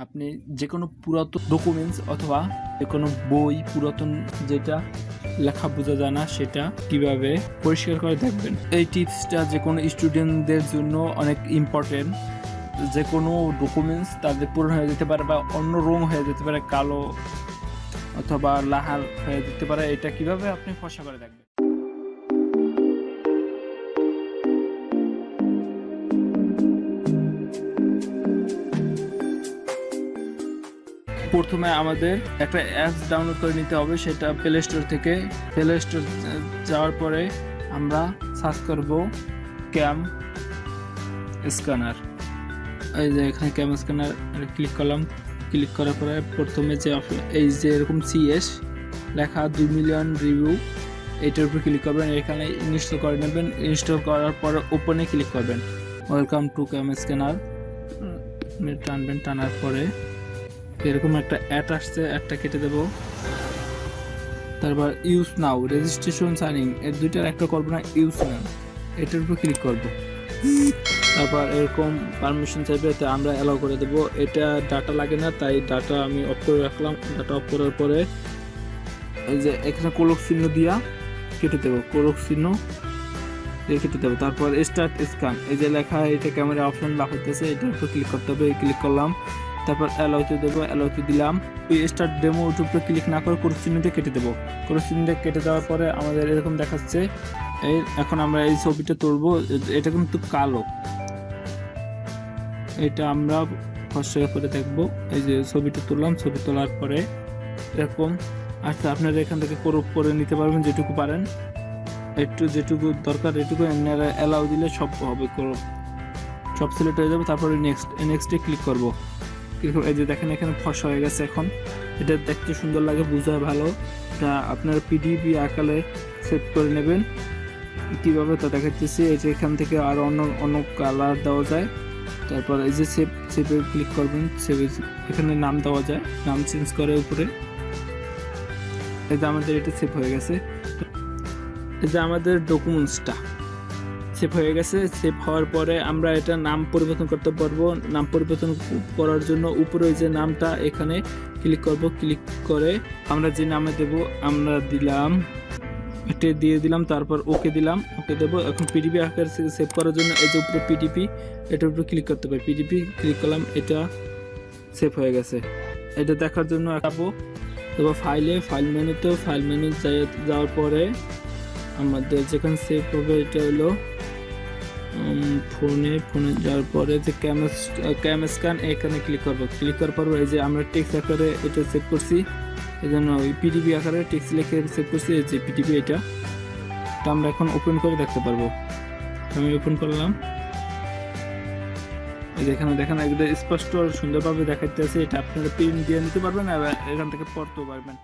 আপনি যে কোনো পুরাতন ডকুমেন্টস অথবা যে কোনো বই পুরাতন যেটা লেখা বোঝা যায় না সেটা কিভাবে পরিষ্কার করে দেখবেন। এই টিপসটা যে কোনো স্টুডেন্টদের জন্য অনেক ইম্পর্টেন্ট। যে কোনো ডকুমেন্টস তাদের পুরনো হয়ে যেতে পারে বা অন্য রং হয়ে যেতে পারে, কালো অথবা লাল হয়ে যেতে পারে। এটা কিভাবে আপনি ফর্সা করে দেখবেন। প্রথমে আমাদের একটা অ্যাপস ডাউনলোড করে নিতে হবে, সেটা প্লে স্টোর থেকে। প্লে স্টোর যাওয়ার পরে আমরা সার্চ করব ক্যাম স্ক্যানার। এই যে এখানে ক্যাম স্ক্যানার ক্লিক করলাম। ক্লিক করার পরে প্রথমে যে এই যে এরকম CS লেখা 2 মিলিয়ন রিভিউ, এটার উপর ক্লিক করবেন। এখানে ইনস্টল করে নেবেন। ইনস্টল করার পরে ওপেনে ক্লিক করবেন। ওয়েলকাম টু ক্যাম স্ক্যানার টানবেন। টানার পরে এরকম একটা অ্যাড আসছে, অ্যাডটা কেটে দেব। তারপর ইউজ নাও, রেজিস্ট্রেশন, সাইনিং, এর দুইটার একটা করবো না, ইউজ নাও এটার উপর ক্লিক করব। তারপর এরকম পারমিশন চাইবে, এতে আমরা অ্যালাউ করে দেবো। এটা ডাটা লাগে না, তাই ডাটা আমি অফ করে রাখলাম। ডাটা অফ করার পরে এই যে এখানে কোলক চিহ্ন দিয়া কেটে দেবো, কোলক চিহ্ন দিয়ে কেটে দেবো। তারপর স্টার্ট স্ক্যান, এই যে লেখা এটা ক্যামেরা অপশন লাগাইতেছে, এটার উপর ক্লিক করতে হবে। ক্লিক করলাম। তারপর অ্যালাউতে দেবো, অ্যালাউতে দিলাম। ওই স্টার্ট ডেমো ইউটিউবটা ক্লিক না করে ক্রস চিহ্ন দিয়ে কেটে দেবো। ক্রস চিহ্ন দিয়ে কেটে দেওয়ার পরে আমাদের এরকম দেখাচ্ছে। এই এখন আমরা এই ছবিটা তুলবো, এটা কিন্তু কালো, এটা আমরা ফর্সা করে দেখবো। এই যে ছবিটা তুললাম, ছবি তোলার পরে এরকম আচ্ছা, আপনারা এখান থেকে ক্রপ করে নিতে পারবেন যেটুকু পারেন, একটু যেটুকু দরকার এটুকু আপনারা অ্যালাউ দিলে সব হবে, ক্রপ সব সিলেক্ট হয়ে যাবে। তারপরে নেক্সটে ক্লিক করবো। এই যে দেখেন এখানে ফর্সা হয়ে গেছে। এখন এটা দেখতে সুন্দর লাগে, বোঝায় ভালো। এটা আপনারা PDF আকারে সেভ করে নেবেন। কীভাবে তা দেখাচ্ছি। এই যে এখান থেকে আর অন্য কালার দেওয়া যায়। তারপর এই যে সেভে ক্লিক করবেন। সেভে এখানে নাম দেওয়া যায়, নাম চেঞ্জ করে উপরে। এই যে আমাদের এটা সেভ হয়ে গেছে। এই যে আমাদের ডকুমেন্টসটা সেভ হয়ে গেছে। সেভ হওয়ার পরে আমরা এটা নাম পরিবর্তন করতে পারবো। নাম পরিবর্তন করার জন্য উপরে যে নামটা এখানে ক্লিক করব। ক্লিক করে আমরা যে নামে দেব আমরা দিলাম, এটা দিয়ে দিলাম। তারপর ওকে দিলাম, ওকে দেবো। এখন PDF আকারে সেভ করার জন্য এই যে উপরে PDP, এটার উপরে ক্লিক করতে হবে। PDP ক্লিক করলাম, এটা সেভ হয়ে গেছে। এটা দেখার জন্য যাবো ফাইল মেনুতে। ফাইল মেনু যাওয়ার পরে আমাদের যেখানে সেভ হবে এটা হলো ফোনে যাওয়ার পরে যে ক্যাম স্ক্যান, এখানে ক্লিক করবো। ক্লিক করার পর এই যে আমরা টেক্সট আকারে এটা সেভ করছি, এই জন্য ওই PDF আকারে টেক্সট লিখে সেভ করছি। এই যে PDP এটা আমরা এখন ওপেন করে দেখতে পারবো। আমি ওপেন করলাম। এই যে এখানে দেখেন একদম স্পষ্ট সুন্দরভাবে দেখাইতে আছে। এটা আপনারা প্রিন্ট দিয়ে নিতে পারবেন আর এখান থেকে পড়তেও পারবেন।